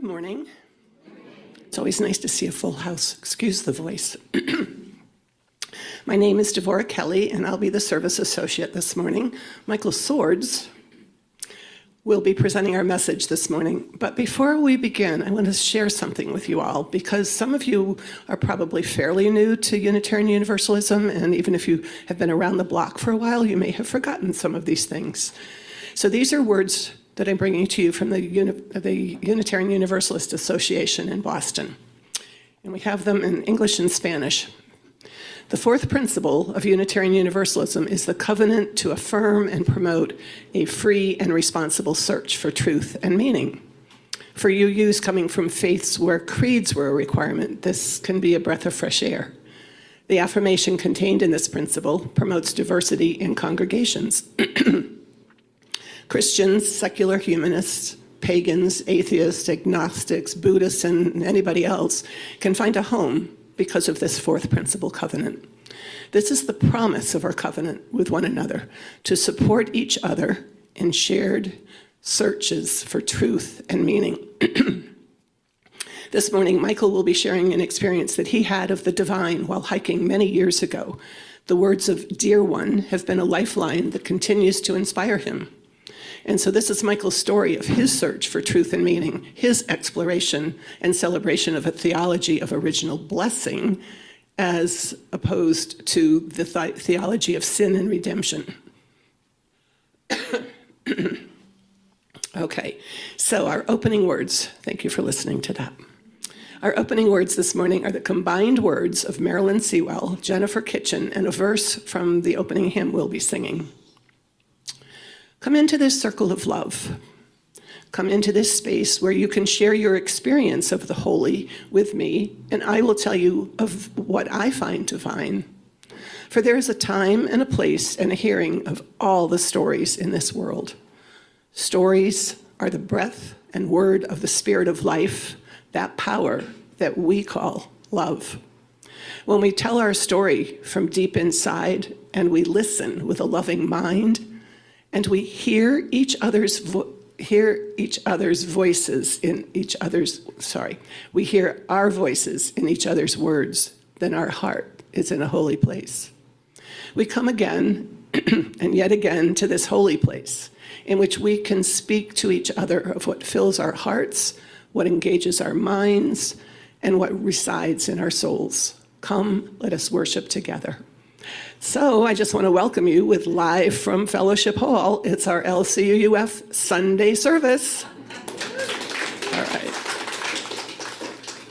Good morning. It's always nice to see a full house. Excuse the voice. My name is Devorah Kelley, and I'll be the service associate this morning. Michael Swords will be presenting our message this morning. But before we begin, I want to share something with you all, because some of you are probably fairly new to Unitarian Universalism, and even if you have been around the block for a while, you may have forgotten some of these things. So these are words that I'm bringing to you from the Unitarian Universalist Association in Boston. And we have them in English and Spanish. The fourth principle of Unitarian Universalism is the covenant to affirm and promote a free and responsible search for truth and meaning. For UUs coming from faiths where creeds were a requirement, this can be a breath of fresh air. The affirmation contained in this principle promotes diversity in congregations. Christians, secular humanists, pagans, atheists, agnostics, Buddhists, and anybody else can find a home because of this fourth principle covenant. This is the promise of our covenant with one another, to support each other in shared searches for truth and meaning. This morning, Michael will be sharing an experience that he had of the divine while hiking many years ago. The words of "Dear One" have been a lifeline that continues to inspire him. And so this is Michael's story of his search for truth and meaning, his exploration and celebration of a theology of original blessing as opposed to the theology of sin and redemption. Okay, so our opening words, thank you for listening to that. Our opening words this morning are the combined words of Marilyn Sewell, Jennifer Kitchen, and a verse from the opening hymn we'll be singing. Come into this circle of love. Come into this space where you can share your experience of the holy with me, and I will tell you of what I find divine. For there is a time and a place and a hearing of all the stories in this world. Stories are the breath and word of the Spirit of life, that power that we call love. When we tell our story from deep inside and we listen with a loving mind, and we hear each other's voices in each other's, we hear our voices in each other's words, then our heart is in a holy place. We come again and yet again to this holy place in which we can speak to each other of what fills our hearts, what engages our minds, and what resides in our souls. Come, let us worship together. So I just want to welcome you with live from Fellowship Hall. It's our LCUUF Sunday service. All right.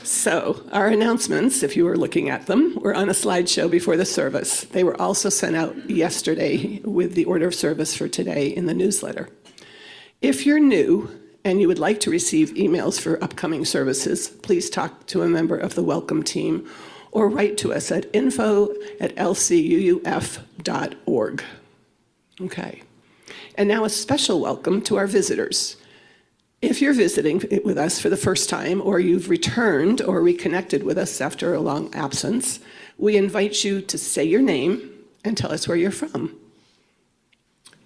So our announcements, if you were looking at them, were on a slideshow before the service. They were also sent out yesterday with the order of service for today in the newsletter. If you're new and you would like to receive emails for upcoming services, please talk to a member of the welcome team or write to us at info@lcuuf.org. Okay. And now a special welcome to our visitors. If you're visiting with us for the first time, or you've returned or reconnected with us after a long absence, we invite you to say your name and tell us where you're from.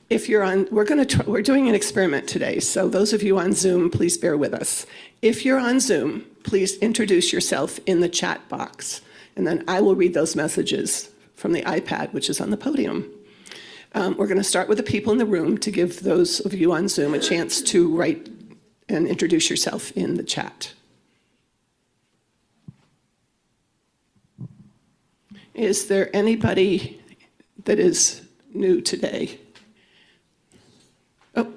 If you're on, we're doing an experiment today, so those of you on Zoom, please bear with us. If you're on Zoom, please introduce yourself in the chat box, and then I will read those messages from the iPad, which is on the podium. We're going to start with the people in the room to give those of you on Zoom a chance to write and introduce yourself in the chat. Is there anybody that is new today? Oh.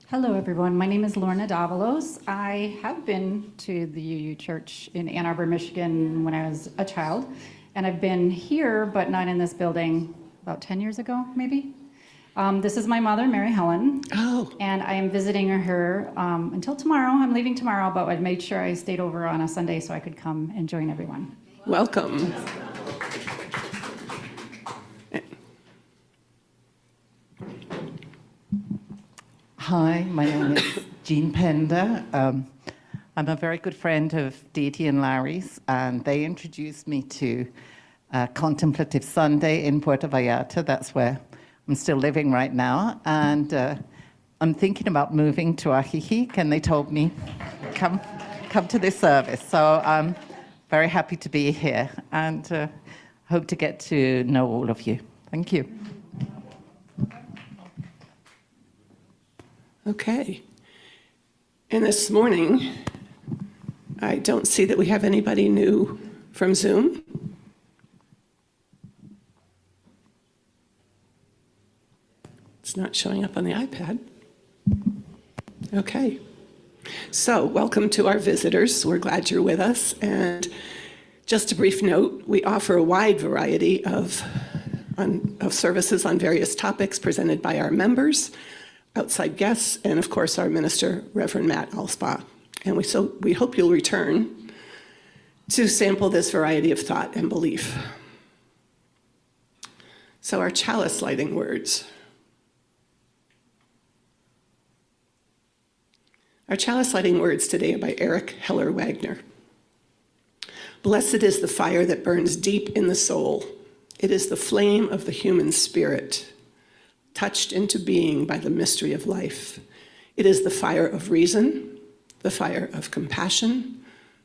Hello, everyone. My name is Lorna Davalos. I have been to the UU Church in Ann Arbor, Michigan when I was a child, and I've been here, but not in this building, about 10 years ago, maybe. This is my mother, Mary Helen, and I am visiting her until tomorrow. I'm leaving tomorrow, but I made sure I stayed over on a Sunday so I could come and join everyone. Welcome. Hi, my name is Jean Pender. I'm a very good friend of Deity and Larry's, and they introduced me to Contemplative Sunday in Puerto Vallarta. That's where I'm still living right now. And I'm thinking about moving to Ajijic, and they told me, come to this service. So I'm very happy to be here, and hope to get to know all of you. Thank you. Okay. And this morning, I don't see that we have anybody new from Zoom. It's not showing up on the iPad. Okay. So, welcome to our visitors. We're glad you're with us. And just a brief note, we offer a wide variety of services on various topics presented by our members, outside guests, and of course our minister, Reverend Matt Alspaugh. And we hope you'll return to sample this variety of thought and belief. So our chalice lighting words. Our chalice lighting words today are by Eric Heller Wagner. Blessed is the fire that burns deep in the soul. It is the flame of the human spirit, touched into being by the mystery of life. It is the fire of reason, the fire of compassion,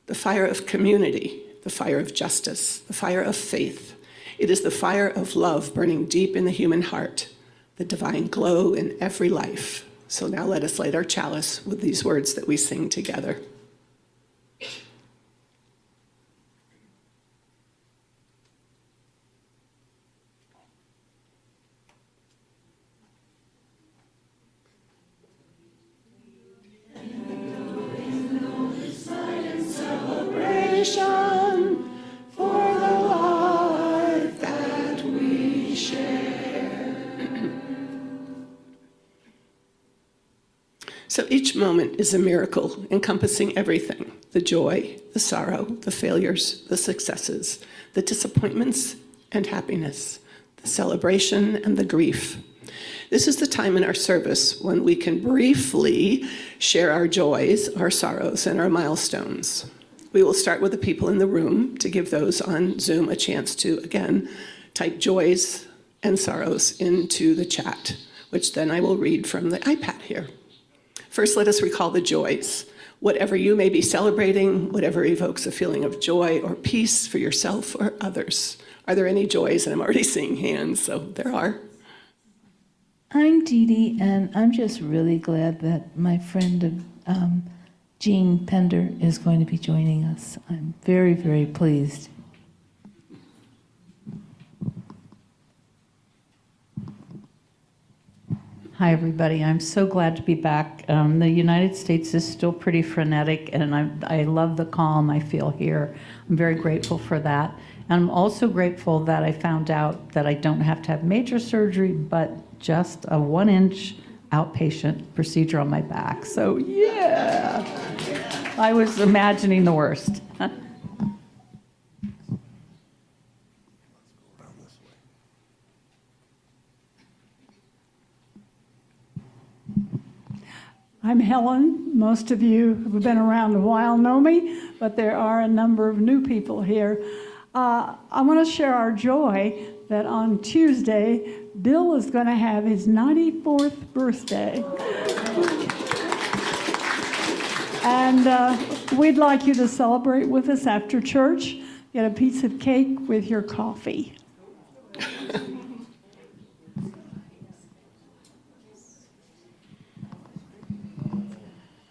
the fire of community, the fire of justice, the fire of faith. It is the fire of love burning deep in the human heart, the divine glow in every life. So now let us light our chalice with these words that we sing together. For the life that we share. So each moment is a miracle encompassing everything: the joy, the sorrow, the failures, the successes, the disappointments and happiness, the celebration and the grief. This is the time in our service when we can briefly share our joys, our sorrows, and our milestones. We will start with the people in the room to give those on Zoom a chance to, again, type joys and sorrows into the chat, which then I will read from the iPad here. First, let us recall the joys. Whatever you may be celebrating, whatever evokes a feeling of joy or peace for yourself or others. Are there any joys? And I'm already seeing hands, so there are. I'm Dee Dee, and I'm just really glad that my friend Jean Pender is going to be joining us. I'm very, very pleased. Hi, everybody. I'm so glad to be back. The United States is still pretty frenetic, and I love the calm I feel here. I'm very grateful for that. And I'm also grateful that I found out that I don't have to have major surgery, but just a 1-inch outpatient procedure on my back. So, yeah, I was imagining the worst. I'm Helen. Most of you who have been around a while know me, but there are a number of new people here. I want to share our joy that on Tuesday, Bill is going to have his 94th birthday. And we'd like you to celebrate with us after church. Get a piece of cake with your coffee.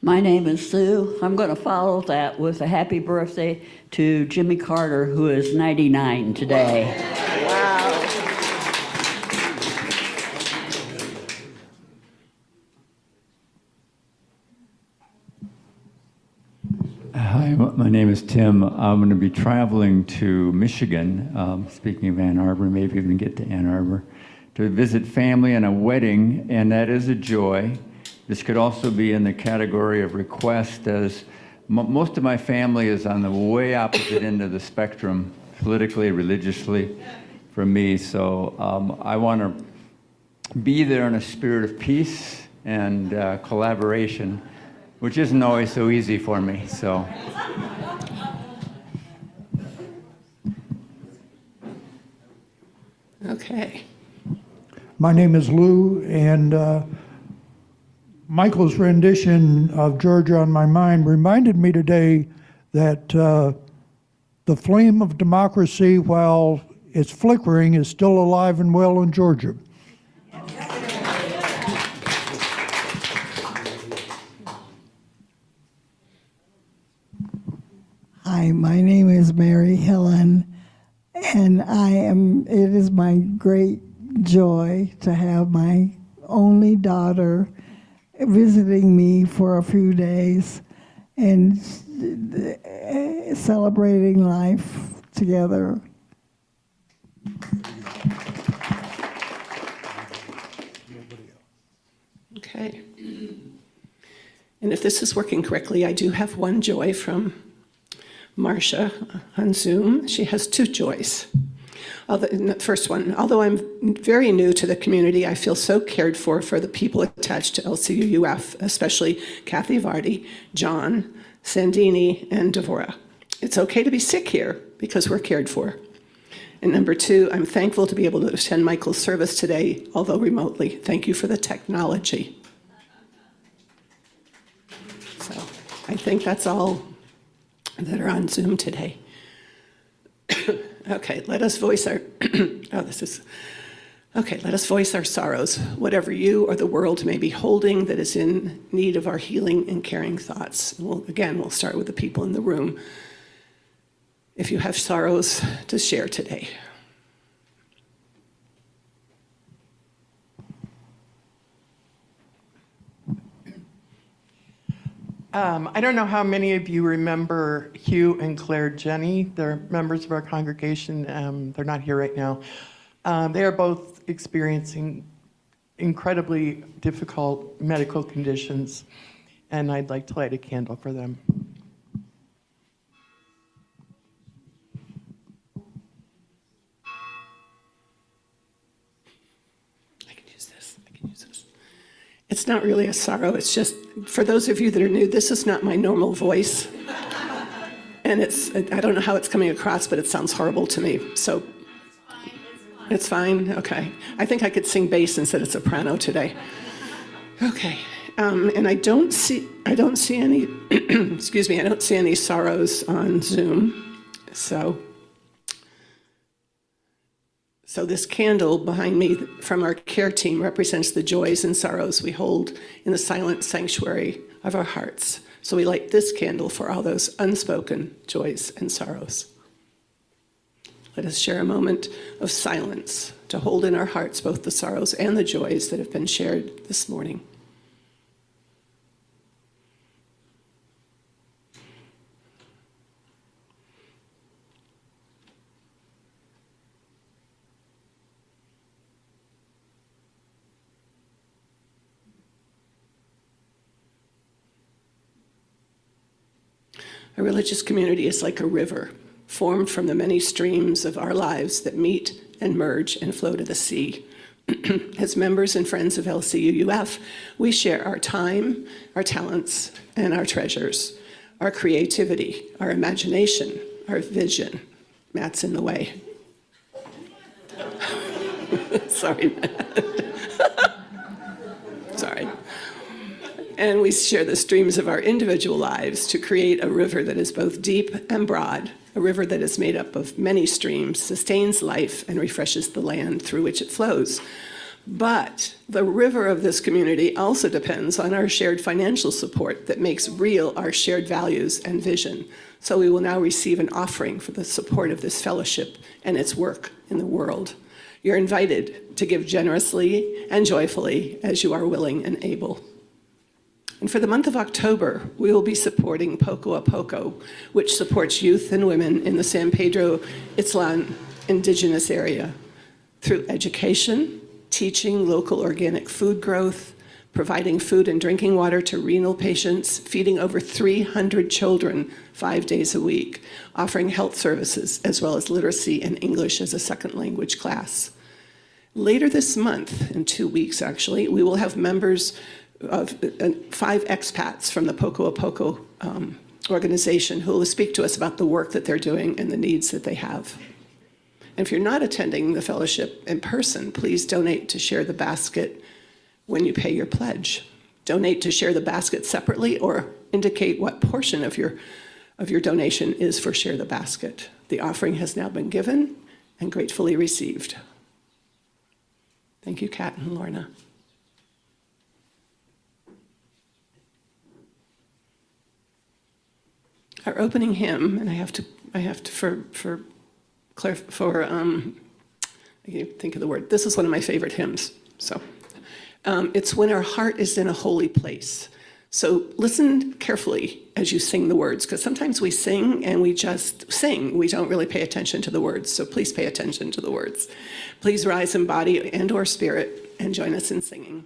My name is Sue. I'm going to follow that with a happy birthday to Jimmy Carter, who is 99 today. Wow. Hi, my name is Tim. I'm going to be traveling to Michigan, speaking of Ann Arbor, maybe even get to Ann Arbor, to visit family and a wedding, and that is a joy. This could also be in the category of request, as most of my family is on the way opposite end of the spectrum, politically, religiously, from me. So I want to be there in a spirit of peace and collaboration, which isn't always so easy for me. So. Okay. My name is Lou, and Michael's rendition of Georgia on My Mind reminded me today that the flame of democracy, while it's flickering, is still alive and well in Georgia. Hi, my name is Mary Helen, and it is my great joy to have my only daughter visiting me for a few days and celebrating life together. Okay. And if this is working correctly, I do have one joy from Marcia on Zoom. She has two joys. The first one, although I'm very new to the community, I feel so cared for the people attached to LCUUF, especially Kathy Vardy, John, Sandini, and Devora. It's okay to be sick here because we're cared for. And number two, I'm thankful to be able to attend Michael's service today, although remotely. Thank you for the technology. So I think that's all that are on Zoom today. Okay, let us voice our let us voice our sorrows, whatever you or the world may be holding that is in need of our healing and caring thoughts. We'll start with the people in the room. If you have sorrows to share today. I don't know how many of you remember Hugh and Claire Jenny. They're members of our congregation. They're not here right now. They are both experiencing incredibly difficult medical conditions, and I'd like to light a candle for them. I can use this. It's not really a sorrow. It's just, for those of you that are new, this is not my normal voice. And I don't know how it's coming across, but it sounds horrible to me. So it's fine? Okay. I think I could sing bass instead of soprano today. Okay. And I don't see any, excuse me, I don't see any sorrows on Zoom. So this candle behind me from our care team represents the joys and sorrows we hold in the silent sanctuary of our hearts. So we light this candle for all those unspoken joys and sorrows. Let us share a moment of silence to hold in our hearts both the sorrows and the joys that have been shared this morning. A religious community is like a river, formed from the many streams of our lives that meet and merge and flow to the sea. As members and friends of LCUUF, we share our time, our talents, and our treasures, our creativity, our imagination, our vision. Matt's in the way. Sorry, Matt. Sorry. And we share the streams of our individual lives to create a river that is both deep and broad, a river that is made up of many streams, sustains life, and refreshes the land through which it flows. But the river of this community also depends on our shared financial support that makes real our shared values and vision. So we will now receive an offering for the support of this fellowship and its work in the world. You're invited to give generously and joyfully as you are willing and able. And for the month of October, we will be supporting Poco a Poco, which supports youth and women in the San Pedro Itzlan indigenous area through education, teaching local organic food growth, providing food and drinking water to renal patients, feeding over 300 children 5 days a week, offering health services, as well as literacy and English as a second language class. Later this month, in 2 weeks actually, we will have members of 5 expats from the Poco a Poco organization who will speak to us about the work that they're doing and the needs that they have. And if you're not attending the fellowship in person, please donate to share the basket when you pay your pledge. donate to Share the Basket separately, or indicate what portion of your donation is for Share the Basket. The offering has now been given and gratefully received. Thank you, Kat and Lorna. Our opening hymn, and I have to I can't think of the word. This is one of my favorite hymns. So it's When Our Heart is in a Holy Place. So listen carefully as you sing the words, because sometimes we sing and we just sing. We don't really pay attention to the words, so please pay attention to the words. Please rise in body and or spirit and join us in singing.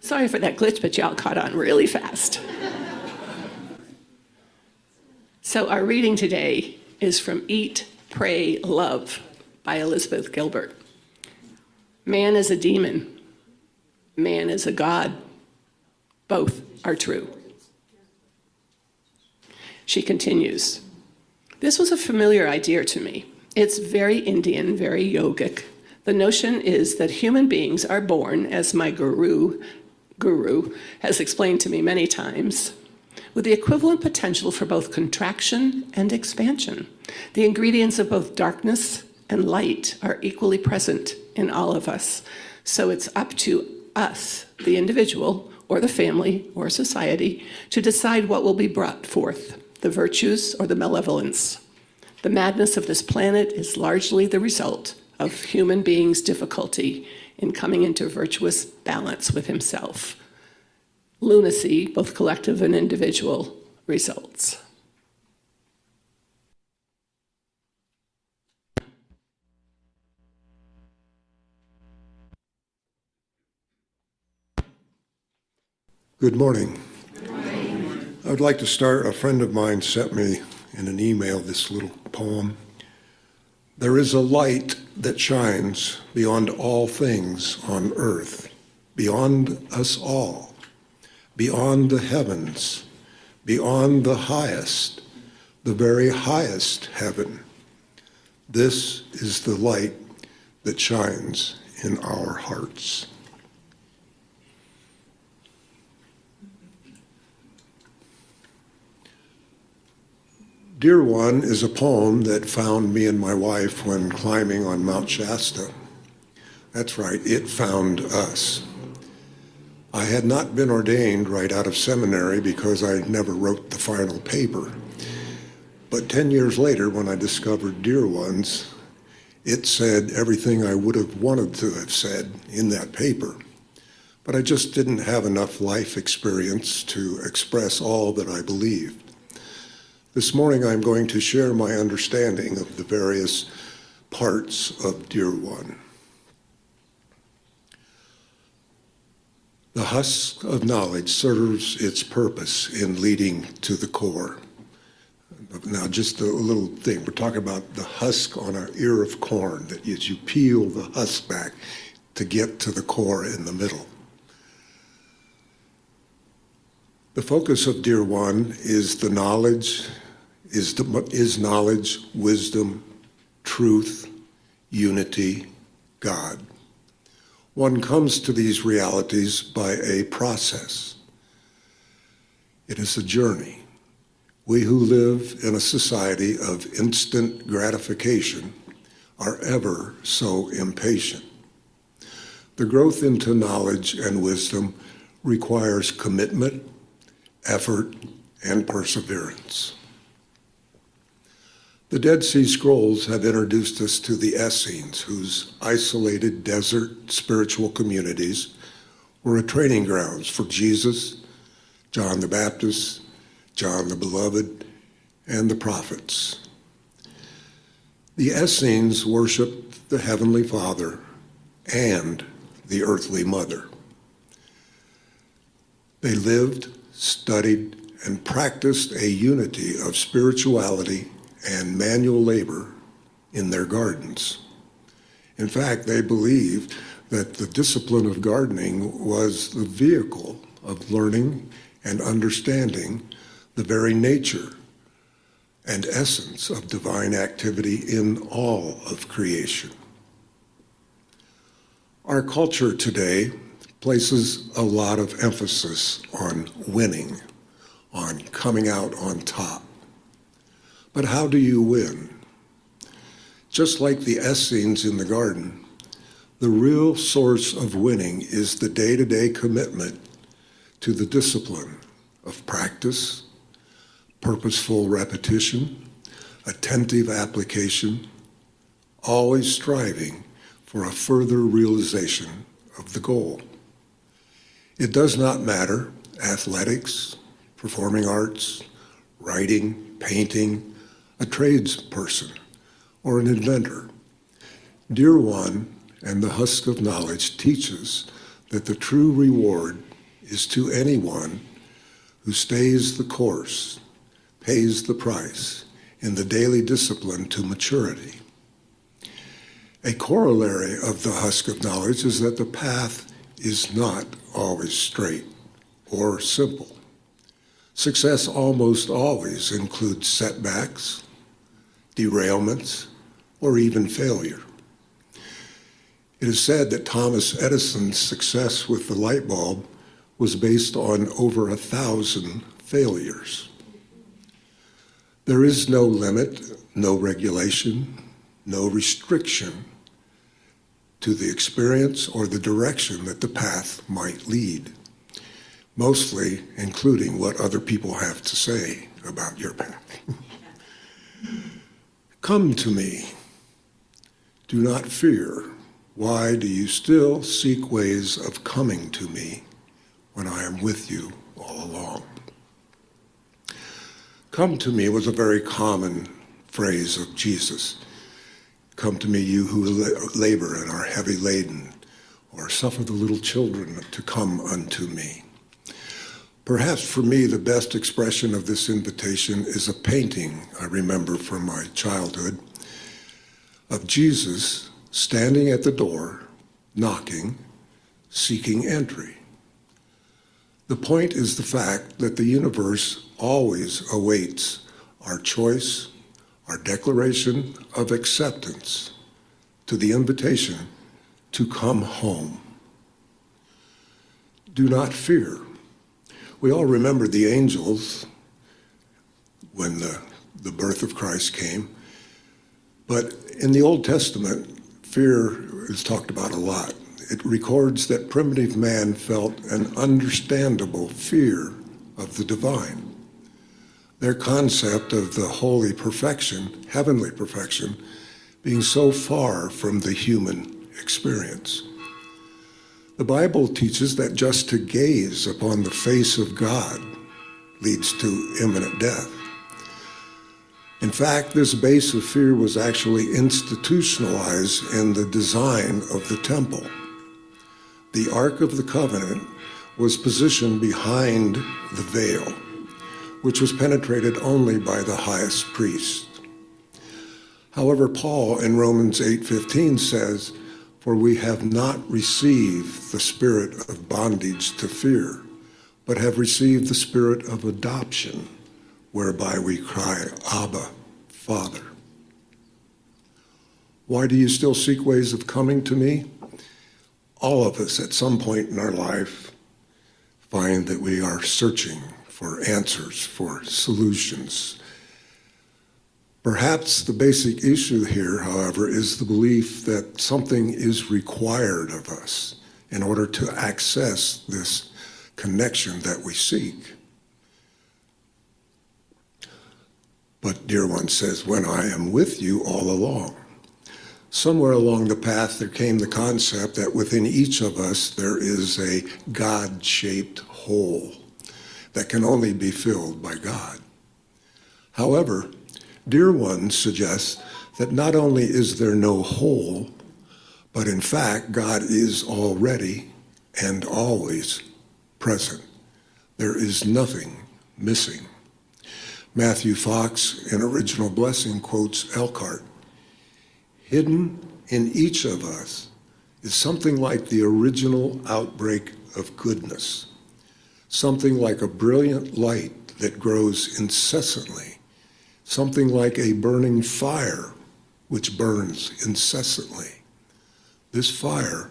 Sorry for that glitch, but y'all caught on really fast. So our reading today is from Eat, Pray, Love by Elizabeth Gilbert. Man is a demon. Man is a god. Both are true. She continues, this was a familiar idea to me. It's very Indian, very yogic. The notion is that human beings are born, as my guru has explained to me many times, with the equivalent potential for both contraction and expansion. The ingredients of both darkness and light are equally present in all of us. So it's up to us, the individual, or the family, or society, to decide what will be brought forth, the virtues or the malevolence. The madness of this planet is largely the result of human beings' difficulty in coming into virtuous balance with himself. Lunacy, both collective and individual, results. Good morning. I would like to start, a friend of mine sent me in an email this little poem. There is a light that shines beyond all things on earth, beyond us all, beyond the heavens, beyond the highest, the very highest heaven. This is the light that shines in our hearts. Dear One is a poem that found me and my wife when climbing on Mount Shasta. That's right, it found us. I had not been ordained right out of seminary because I never wrote the final paper. But 10 years later, when I discovered Dear Ones, it said everything I would have wanted to have said in that paper. But I just didn't have enough life experience to express all that I believed. This morning, I'm going to share my understanding of the various parts of Dear One. The husk of knowledge serves its purpose in leading to the core. Now, just a little thing. We're talking about the husk on an ear of corn, that is, you peel the husk back to get to the core in the middle. The focus of Dear One is the knowledge, is knowledge, wisdom, truth, unity, God. One comes to these realities by a process. It is a journey. We who live in a society of instant gratification are ever so impatient. The growth into knowledge and wisdom requires commitment, effort, and perseverance. The Dead Sea Scrolls have introduced us to the Essenes, whose isolated desert spiritual communities were a training grounds for Jesus, John the Baptist, John the Beloved, and the prophets. The Essenes worshiped the Heavenly Father and the earthly Mother. They lived, studied, and practiced a unity of spirituality and manual labor in their gardens. In fact, they believed that the discipline of gardening was the vehicle of learning and understanding the very nature and essence of divine activity in all of creation. Our culture today places a lot of emphasis on winning, on coming out on top. But how do you win? Just like the Essenes in the garden, the real source of winning is the day-to-day commitment to the discipline of practice, purposeful repetition, attentive application, always striving for a further realization of the goal. It does not matter, athletics, performing arts, writing, painting, a tradesperson, or an inventor. Dear One and the Husk of Knowledge teaches that the true reward is to anyone who stays the course, pays the price in the daily discipline to maturity. A corollary of the husk of knowledge is that the path is not always straight or simple. Success almost always includes setbacks, derailments, or even failure. It is said that Thomas Edison's success with the light bulb was based on over 1,000 failures. There is no limit, no regulation, no restriction to the experience or the direction that the path might lead, mostly including what other people have to say about your path. Come to me. Do not fear. Why do you still seek ways of coming to me when I am with you all along? Come to me was a very common phrase of Jesus. Come to me, you who labor and are heavy laden, or suffer the little children to come unto me. Perhaps for me, the best expression of this invitation is a painting I remember from my childhood of Jesus standing at the door, knocking, seeking entry. The point is the fact that the universe always awaits our choice, our declaration of acceptance to the invitation to come home. Do not fear. We all remember the angels when the birth of Christ came. But in the Old Testament, fear is talked about a lot. It records that primitive man felt an understandable fear of the divine. Their concept of the holy perfection, heavenly perfection, being so far from the human experience. The Bible teaches that just to gaze upon the face of God leads to imminent death. In fact, this base of fear was actually institutionalized in the design of the temple. The Ark of the Covenant was positioned behind the veil, which was penetrated only by the highest priest. However, Paul in Romans 8:15 says, "For we have not received the spirit of bondage to fear, but have received the spirit of adoption, whereby we cry, Abba, Father." Why do you still seek ways of coming to me? All of us at some point in our life find that we are searching for answers, for solutions. Perhaps the basic issue here, however, is the belief that something is required of us in order to access this connection that we seek. But dear one says, "When I am with you all along." Somewhere along the path there came the concept that within each of us there is a God-shaped hole that can only be filled by God. However, dear one suggests that not only is there no hole, but in fact God is already and always present. There is nothing missing. Matthew Fox, in Original Blessing, quotes Elkhart, "Hidden in each of us is something like the original outbreak of goodness, something like a brilliant light that grows incessantly, something like a burning fire which burns incessantly. This fire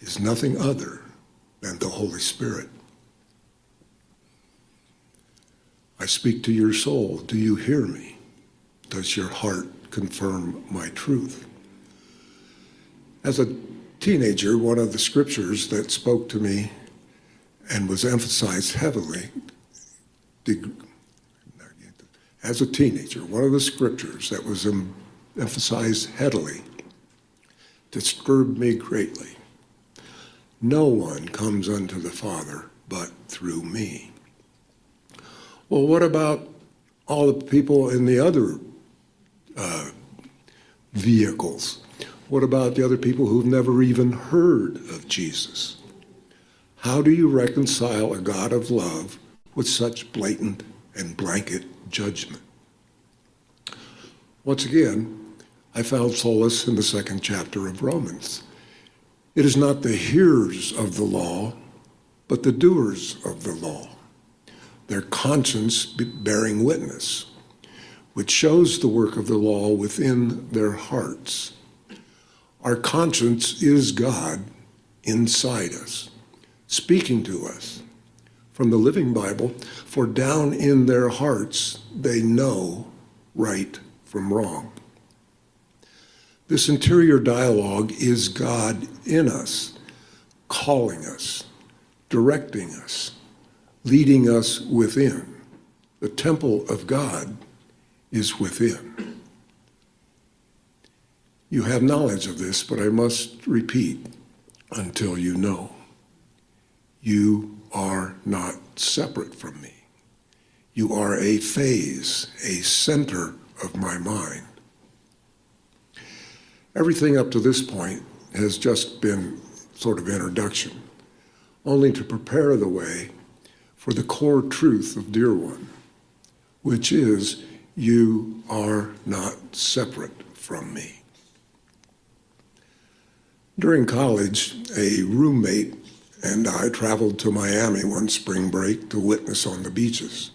is nothing other than the Holy Spirit." I speak to your soul. Do you hear me? Does your heart confirm my truth? As a teenager, one of the scriptures that spoke to me and was emphasized heavily, as a teenager, one of the scriptures that was emphasized heavily disturbed me greatly. "No one comes unto the Father but through me." Well, what about all the people in the other vehicles? What about the other people who've never even heard of Jesus? How do you reconcile a God of love with such blatant and blanket judgment? Once again, I found solace in the second chapter of Romans. It is not the hearers of the law, but the doers of the law, their conscience bearing witness, which shows the work of the law within their hearts. Our conscience is God inside us, speaking to us. From the Living Bible, "For down in their hearts they know right from wrong." This interior dialogue is God in us, calling us, directing us, leading us within. The temple of God is within. You have knowledge of this, but I must repeat until you know. You are not separate from me. You are a phase, a center of my mind. Everything up to this point has just been sort of introduction, only to prepare the way for the core truth of Dear One, which is, you are not separate from me. During college, a roommate and I traveled to Miami one spring break to witness on the beaches.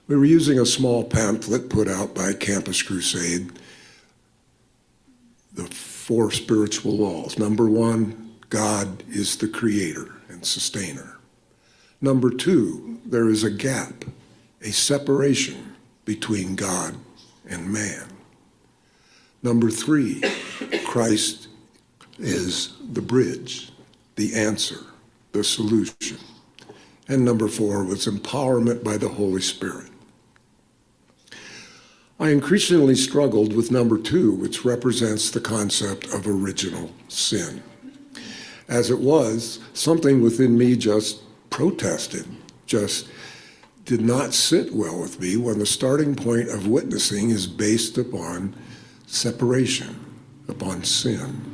We were using a small pamphlet put out by Campus Crusade, the 4 spiritual laws. Number 1, God is the creator and sustainer. Number 2, there is a gap, a separation between God and man. Number 3, Christ is the bridge, the answer, the solution. And number 4 was empowerment by the Holy Spirit. I increasingly struggled with number 2, which represents the concept of original sin. As it was, something within me just protested, just did not sit well with me when the starting point of witnessing is based upon separation, upon sin.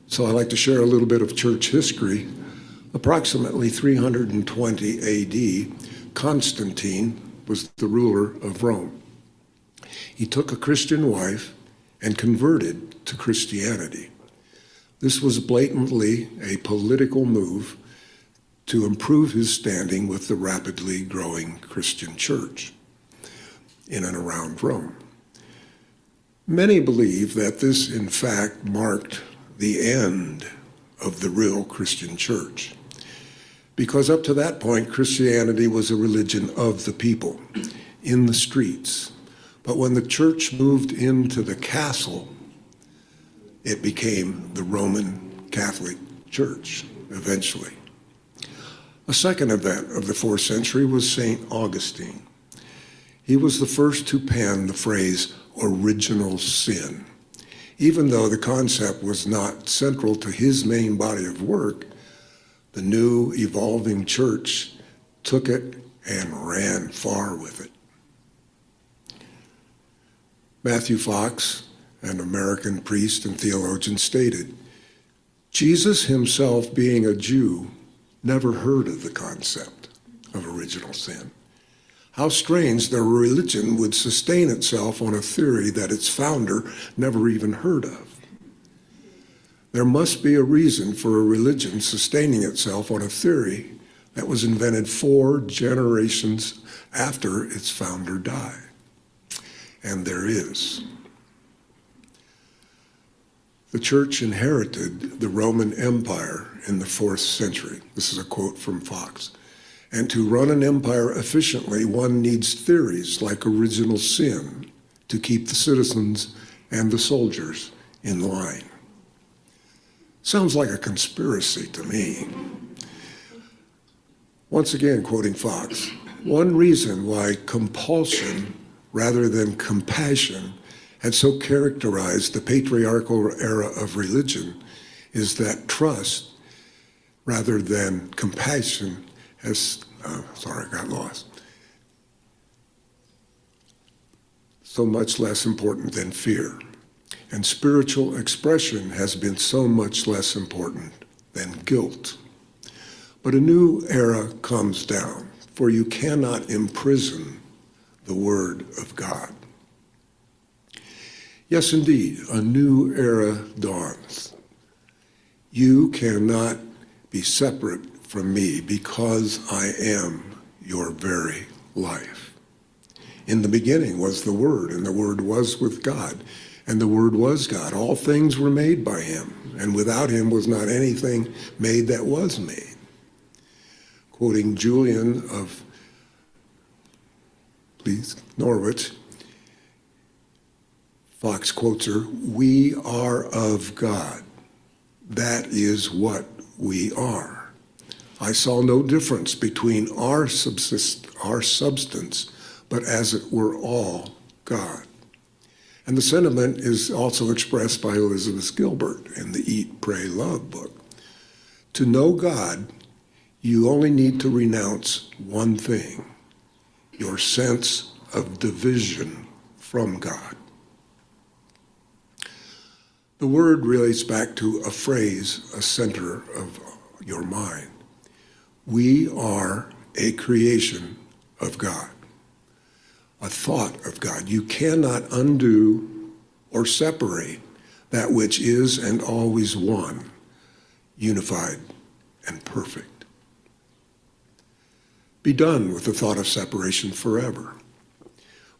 So I'd like to share a little bit of church history. Approximately 320 AD, Constantine was the ruler of Rome. He took a Christian wife and converted to Christianity. This was blatantly a political move to improve his standing with the rapidly growing Christian church in and around Rome. Many believe that this, in fact, marked the end of the real Christian church, because up to that point, Christianity was a religion of the people, in the streets. But when the church moved into the castle, it became the Roman Catholic Church, eventually. A second event of the 4th century was St. Augustine. He was the first to pen the phrase original sin. Even though the concept was not central to his main body of work, the new evolving church took it and ran far with it. Matthew Fox, an American priest and theologian, stated, Jesus himself, being a Jew, never heard of the concept of original sin. How strange that a religion would sustain itself on a theory that its founder never even heard of. There must be a reason for a religion sustaining itself on a theory that was invented 4 generations after its founder died. And there is. The church inherited the Roman Empire in the 4th century. This is a quote from Fox. And to run an empire efficiently, one needs theories like original sin to keep the citizens and the soldiers in line. Sounds like a conspiracy to me. Once again, quoting Fox, one reason why compulsion rather than compassion had so characterized the patriarchal era of religion is that trust rather than compassion has, so much less important than fear. And spiritual expression has been so much less important than guilt. But a new era comes down, for you cannot imprison the Word of God. Yes, indeed, a new era dawns. You cannot be separate from me because I am your very life. In the beginning was the Word, and the Word was with God, and the Word was God. All things were made by him, and without him was not anything made that was made. Quoting Julian of Norwich, Fox quotes her, "We are of God. That is what we are. I saw no difference between our substance, but as it were all God." And the sentiment is also expressed by Elizabeth Gilbert in the Eat, Pray, Love book. To know God, you only need to renounce one thing: your sense of division from God. The word relates back to a phrase, a center of your mind. We are a creation of God, a thought of God. You cannot undo or separate that which is and always one, unified and perfect. Be done with the thought of separation forever.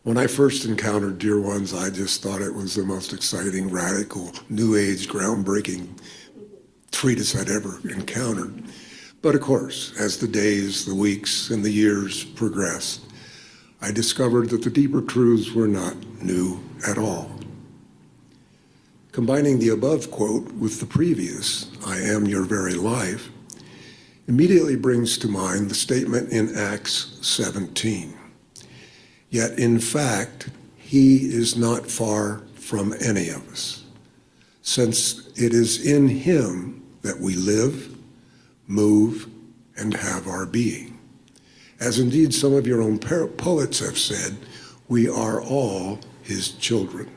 When I first encountered Dear Ones, I just thought it was the most exciting, radical, new age, groundbreaking treatise I'd ever encountered. But of course, as the days, the weeks, and the years progressed, I discovered that the deeper truths were not new at all. Combining the above quote with the previous, I am your very life, immediately brings to mind the statement in Acts 17. Yet in fact, he is not far from any of us, since it is in him that we live, move, and have our being. As indeed some of your own poets have said, we are all his children.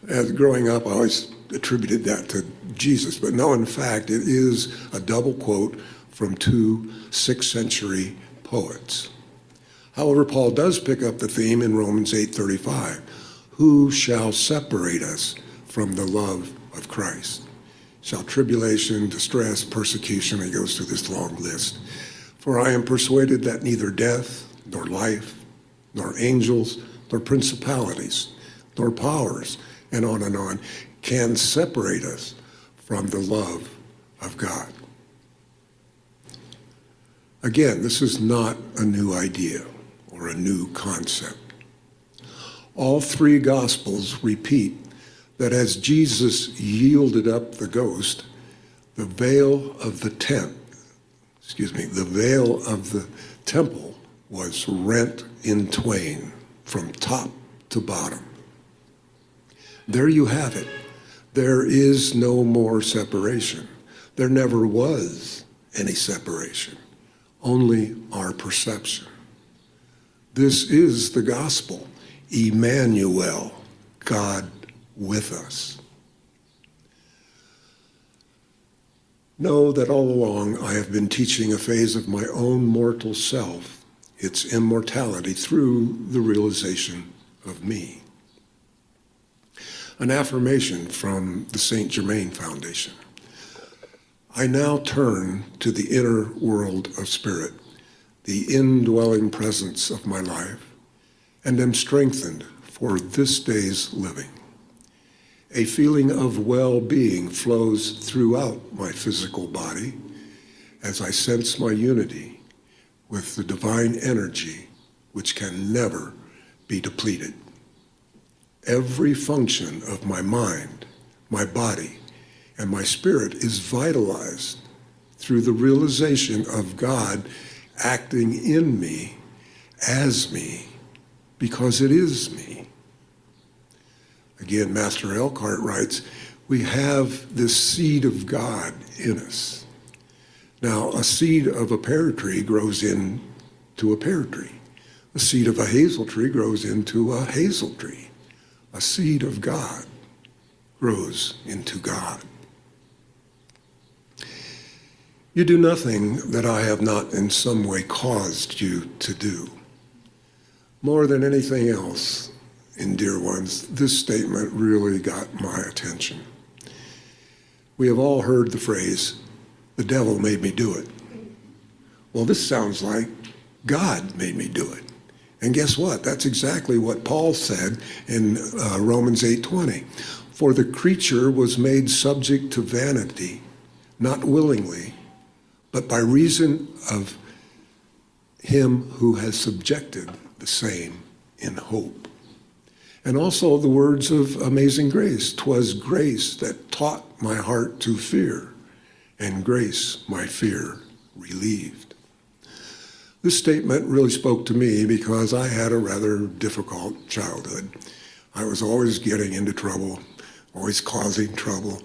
As growing up, I always attributed that to Jesus, but no, in fact, it is a double quote from two 6th century poets. However, Paul does pick up the theme in Romans 8:35. Who shall separate us from the love of Christ? Shall tribulation, distress, persecution, he goes through this long list. For I am persuaded that neither death, nor life, nor angels, nor principalities, nor powers, and on, can separate us from the love of God. Again, this is not a new idea or a new concept. All three Gospels repeat that as Jesus yielded up the ghost, the veil of the temple was rent in twain from top to bottom. There you have it. There is no more separation. There never was any separation, only our perception. This is the gospel, Emmanuel, God with us. Know that all along I have been teaching a phase of my own mortal self, its immortality, through the realization of me. An affirmation from the St. Germain Foundation. I now turn to the inner world of spirit, the indwelling presence of my life, and am strengthened for this day's living. A feeling of well-being flows throughout my physical body as I sense my unity with the divine energy which can never be depleted. Every function of my mind, my body, and my spirit is vitalized through the realization of God acting in me, as me, because it is me. Again, Master Elkhart writes, we have this seed of God in us. Now, a seed of a pear tree grows into a pear tree. A seed of a hazel tree grows into a hazel tree. A seed of God grows into God. You do nothing that I have not in some way caused you to do. More than anything else, and dear ones, this statement really got my attention. We have all heard the phrase, the devil made me do it. Well, this sounds like God made me do it. And guess what? That's exactly what Paul said in Romans 8:20. For the creature was made subject to vanity, not willingly, but by reason of him who has subjected the same in hope. And also the words of Amazing Grace, 'twas grace that taught my heart to fear, and grace my fear relieved. This statement really spoke to me because I had a rather difficult childhood. I was always getting into trouble, always causing trouble.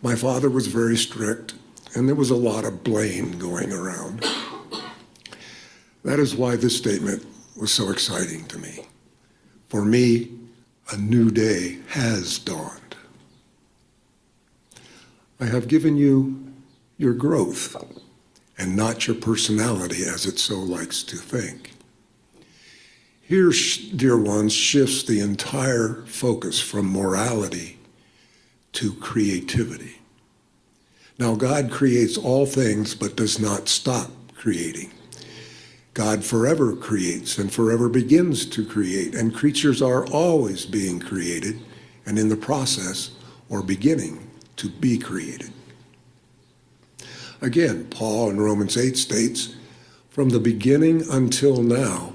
My father was very strict, and there was a lot of blame going around. That is why this statement was so exciting to me. For me, a new day has dawned. I have given you your growth and not your personality as it so likes to think. Here, dear ones, shifts the entire focus from morality to creativity. Now, God creates all things but does not stop creating. God forever creates and forever begins to create, and creatures are always being created and in the process or beginning to be created. Again, Paul in Romans 8 states, from the beginning until now,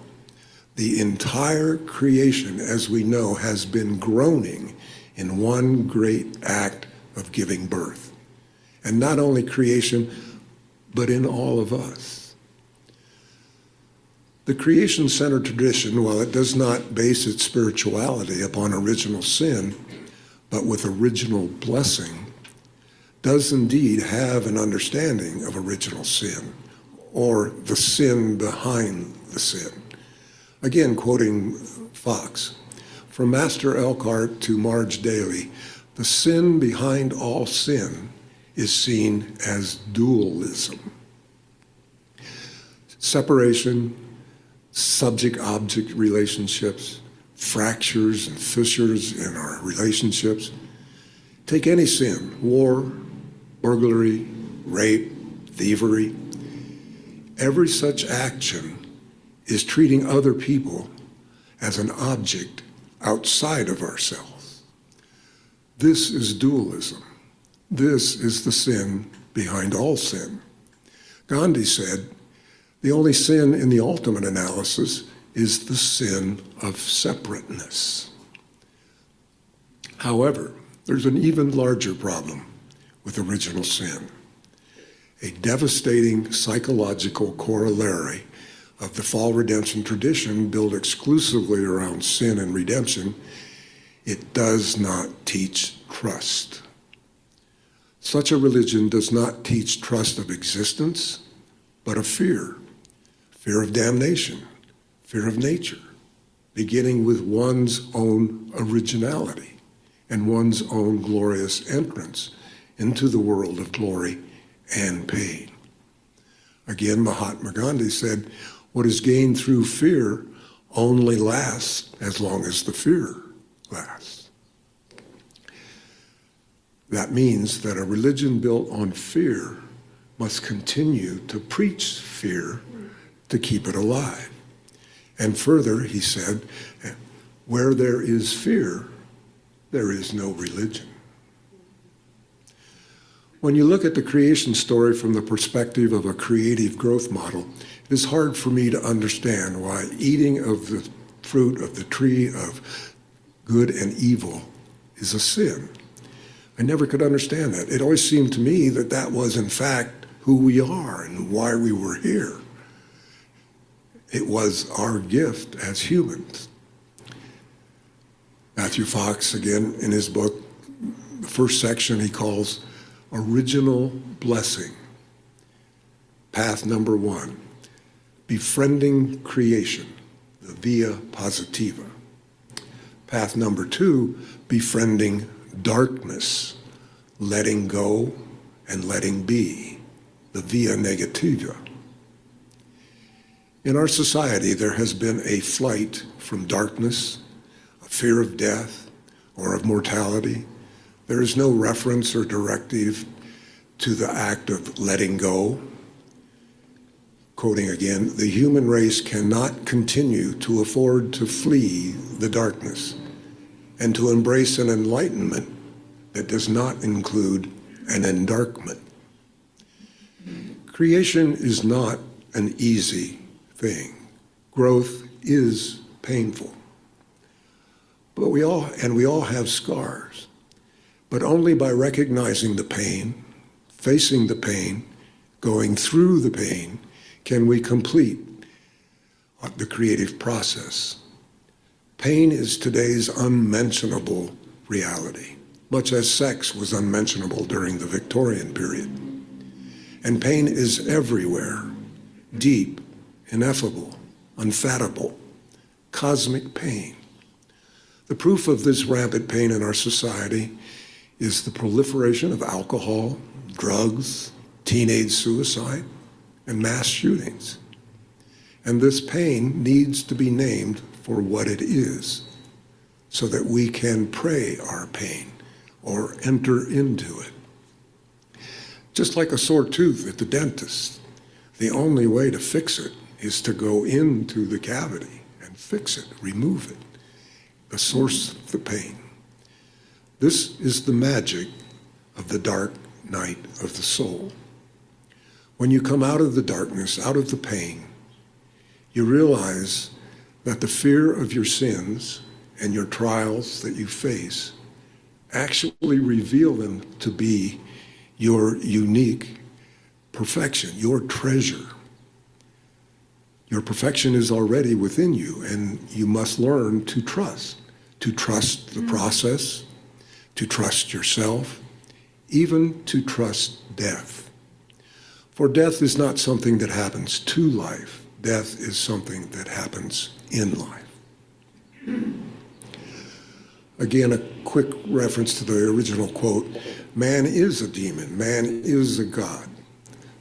The entire creation, as we know, has been groaning in one great act of giving birth. And not only creation, but in all of us. The creation-centered tradition, while it does not base its spirituality upon original sin, but with original blessing, does indeed have an understanding of original sin, or the sin behind the sin. Again, quoting Fox, from Master Elkhart to Marge Daly, the sin behind all sin is seen as dualism. Separation, subject-object relationships, fractures and fissures in our relationships. Take any sin, war, burglary, rape, thievery. Every such action is treating other people as an object outside of ourselves. This is dualism. This is the sin behind all sin. Gandhi said, the only sin in the ultimate analysis is the sin of separateness. However, there's an even larger problem with original sin. A devastating psychological corollary of the fall redemption tradition built exclusively around sin and redemption, it does not teach trust. Such a religion does not teach trust of existence, but of fear. Fear of damnation, fear of nature, beginning with one's own originality and one's own glorious entrance into the world of glory and pain. Again, Mahatma Gandhi said, what is gained through fear only lasts as long as the fear lasts. That means that a religion built on fear must continue to preach fear to keep it alive. And further, he said, where there is fear, there is no religion. When you look at the creation story from the perspective of a creative growth model, it is hard for me to understand why eating of the fruit of the tree of good and evil is a sin. I never could understand that. It always seemed to me that that was, in fact, who we are and why we were here. It was our gift as humans. Matthew Fox, again, in his book, the first section he calls Original Blessing. Path number 1, befriending creation, the via positiva. Path number 2, befriending darkness, letting go and letting be, the via negativa. In our society, there has been a flight from darkness, a fear of death, or of mortality. There is no reference or directive to the act of letting go. Quoting again, the human race cannot continue to afford to flee the darkness and to embrace an enlightenment that does not include an endarkment. Creation is not an easy thing. Growth is painful. But we all have scars. But only by recognizing the pain, facing the pain, going through the pain, can we complete the creative process. Pain is today's unmentionable reality, much as sex was unmentionable during the Victorian period. And pain is everywhere, deep, ineffable, unfathomable, cosmic pain. The proof of this rampant pain in our society is the proliferation of alcohol, drugs, teenage suicide, and mass shootings. And this pain needs to be named for what it is, so that we can pray our pain or enter into it. Just like a sore tooth at the dentist, the only way to fix it is to go into the cavity and fix it, remove it, the source of the pain. This is the magic of the dark night of the soul. When you come out of the darkness, out of the pain, you realize that the fear of your sins and your trials that you face actually reveal them to be your unique perfection, your treasure. Your perfection is already within you, and you must learn to trust the process, to trust yourself, even to trust death. For death is not something that happens to life. Death is something that happens in life. Again, a quick reference to the original quote, man is a demon, man is a god.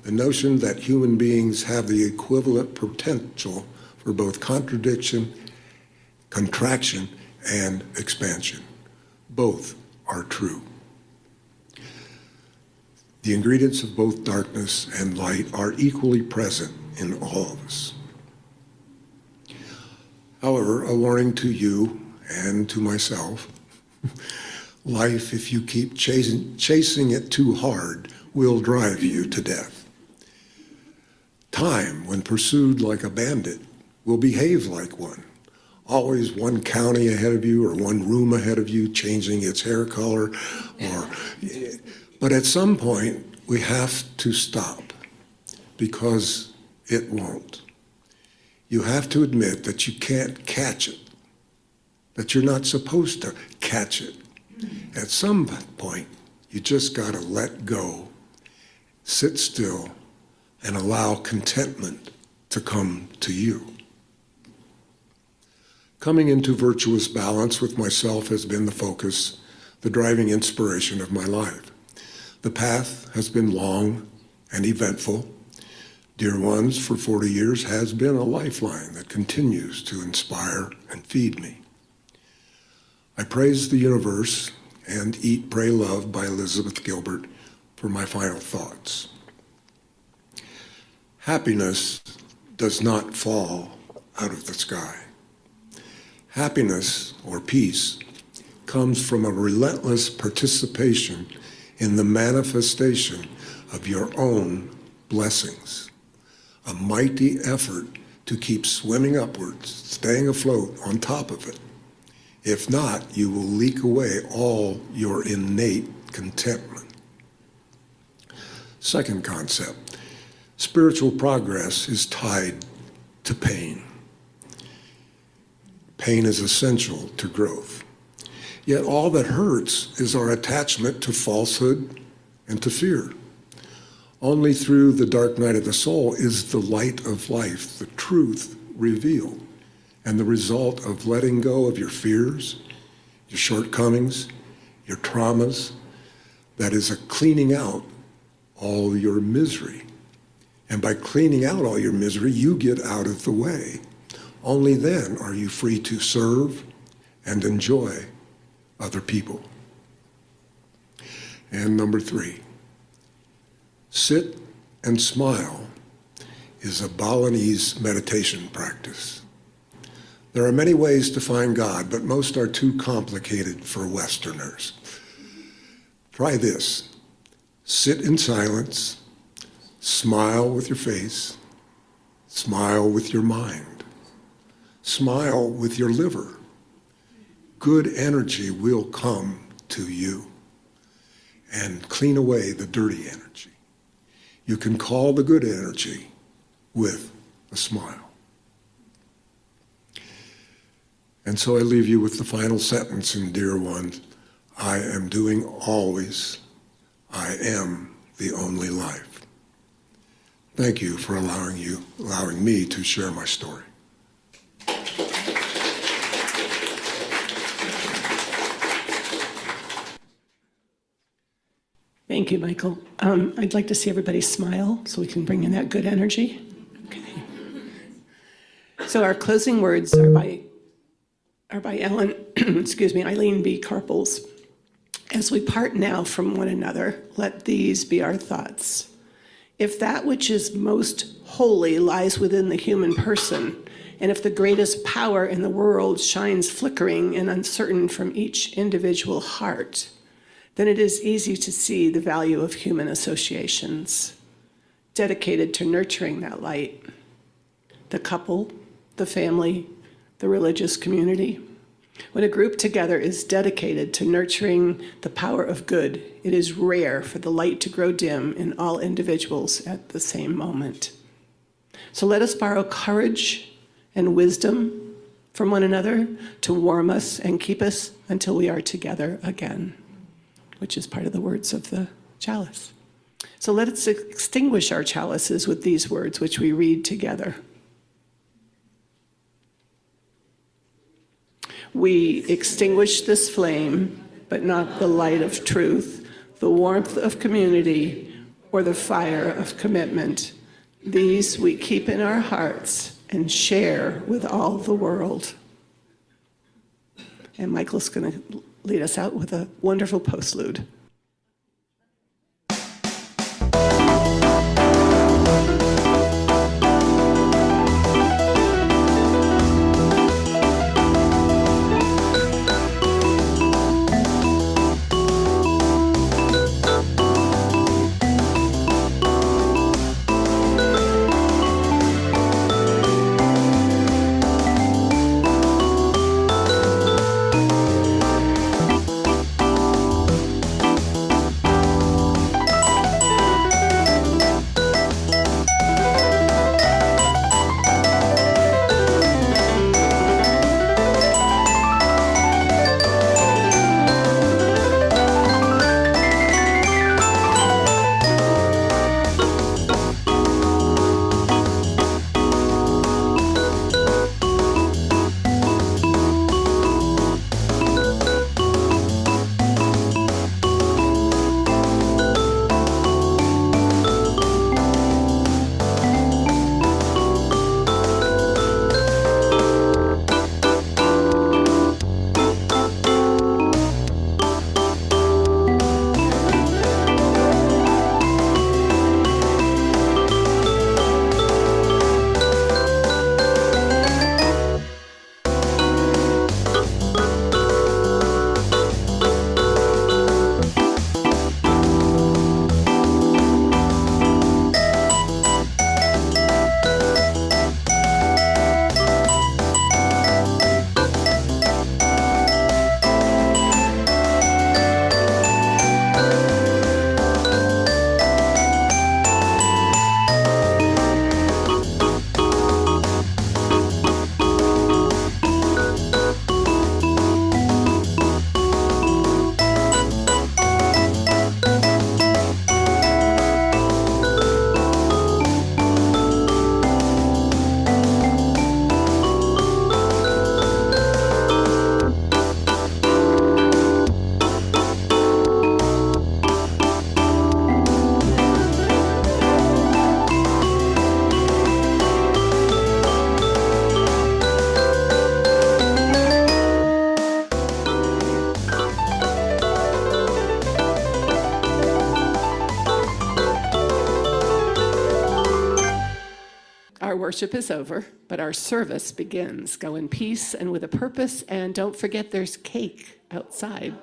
The notion that human beings have the equivalent potential for both contraction, and expansion. Both are true. The ingredients of both darkness and light are equally present in all of us. However, a warning to you and to myself, life, if you keep chasing it too hard, will drive you to death. Time, when pursued like a bandit, will behave like one. Always one county ahead of you or one room ahead of you, changing its hair color. But at some point, we have to stop because it won't. You have to admit that you can't catch it, that you're not supposed to catch it. At some point, you just got to let go, sit still, and allow contentment to come to you. Coming into virtuous balance with myself has been the focus, the driving inspiration of my life. The path has been long and eventful. Dear Ones for 40 years has been a lifeline that continues to inspire and feed me. I praise the universe and Eat, Pray, Love by Elizabeth Gilbert for my final thoughts. Happiness does not fall out of the sky. Happiness, or peace, comes from a relentless participation in the manifestation of your own blessings. A mighty effort to keep swimming upwards, staying afloat on top of it. If not, you will leak away all your innate contentment. Second concept, spiritual progress is tied to pain. Pain is essential to growth. Yet all that hurts is our attachment to falsehood and to fear. Only through the dark night of the soul is the light of life, the truth, revealed, and the result of letting go of your fears, your shortcomings, your traumas, that is a cleaning out all your misery. And by cleaning out all your misery, you get out of the way. Only then are you free to serve and enjoy other people. And number 3, sit and smile is a Balinese meditation practice. There are many ways to find God, but most are too complicated for Westerners. Try this. Sit in silence, smile with your face, smile with your mind, smile with your liver. Good energy will come to you and clean away the dirty energy. You can call the good energy with a smile. And so I leave you with the final sentence in Dear Ones, I am doing always, I am the only life. Thank you for allowing me to share my story. Thank you, Michael. I'd like to see everybody smile so we can bring in that good energy. Okay. So our closing words are by Ellen, Eileen B. Carpels. As we part now from one another, let these be our thoughts. If that which is most holy lies within the human person, and if the greatest power in the world shines flickering and uncertain from each individual heart, then it is easy to see the value of human associations, dedicated to nurturing that light. The couple, the family, the religious community. When a group together is dedicated to nurturing the power of good, it is rare for the light to grow dim in all individuals at the same moment. So let us borrow courage and wisdom from one another to warm us and keep us until we are together again, which is part of the words of the chalice. So let us extinguish our chalices with these words, which we read together. We extinguish this flame, but not the light of truth, the warmth of community, or the fire of commitment. These we keep in our hearts and share with all the world. And Michael's going to lead us out with a wonderful postlude. Our worship is over, but our service begins. Go in peace and with a purpose, and don't forget there's cake outside.